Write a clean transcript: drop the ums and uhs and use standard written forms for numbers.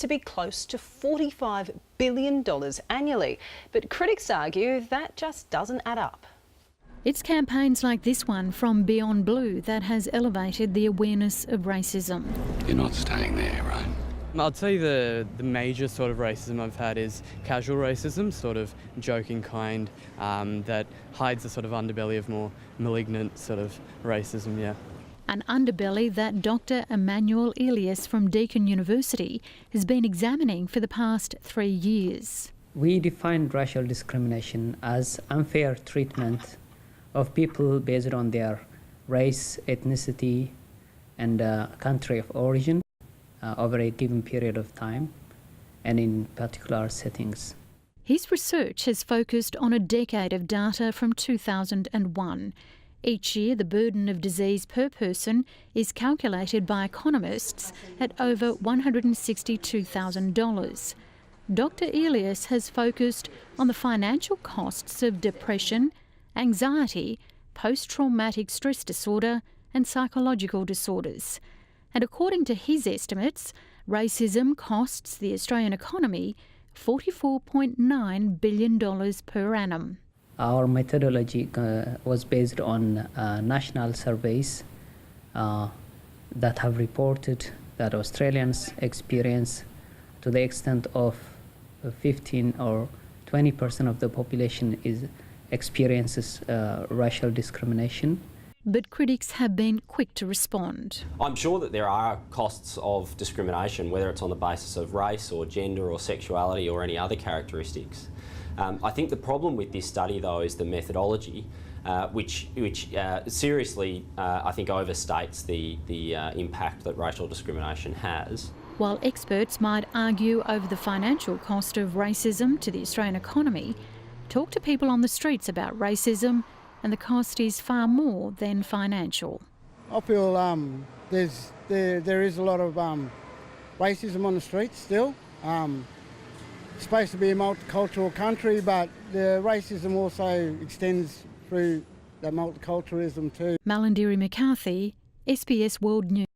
to be close to $45 billion annually. But critics argue that just doesn't add up. It's campaigns like this one from Beyond Blue that has elevated the awareness of racism. You're not staying there, right? I'd say the major sort of racism I've had is casual racism, sort of joking kind, that hides the sort of underbelly of more malignant sort of racism, yeah. An underbelly that Dr. Emmanuel Elias from Deakin University has been examining for the past 3 years. We define racial discrimination as unfair treatment of people based on their race, ethnicity, and country of origin over a given period of time and in particular settings. His research has focused on a decade of data from 2001. Each year, the burden of disease per person is calculated by economists at over $162,000. Dr. Elias has focused on the financial costs of depression, anxiety, post-traumatic stress disorder and psychological disorders. And according to his estimates, racism costs the Australian economy $44.9 billion per annum. Our methodology was based on national surveys that have reported that Australians experience, to the extent of 15 or 20% of the population experiences racial discrimination. But critics have been quick to respond. I'm sure that there are costs of discrimination, whether it's on the basis of race or gender or sexuality or any other characteristics. I think the problem with this study, though, is the methodology, which seriously, I think, overstates the impact that racial discrimination has. While experts might argue over the financial cost of racism to the Australian economy, talk to people on the streets about racism and the cost is far more than financial. I feel there is a lot of racism on the streets still. It's supposed to be a multicultural country, but the racism also extends through that multiculturalism too. Malandiri McCarthy, SBS World News.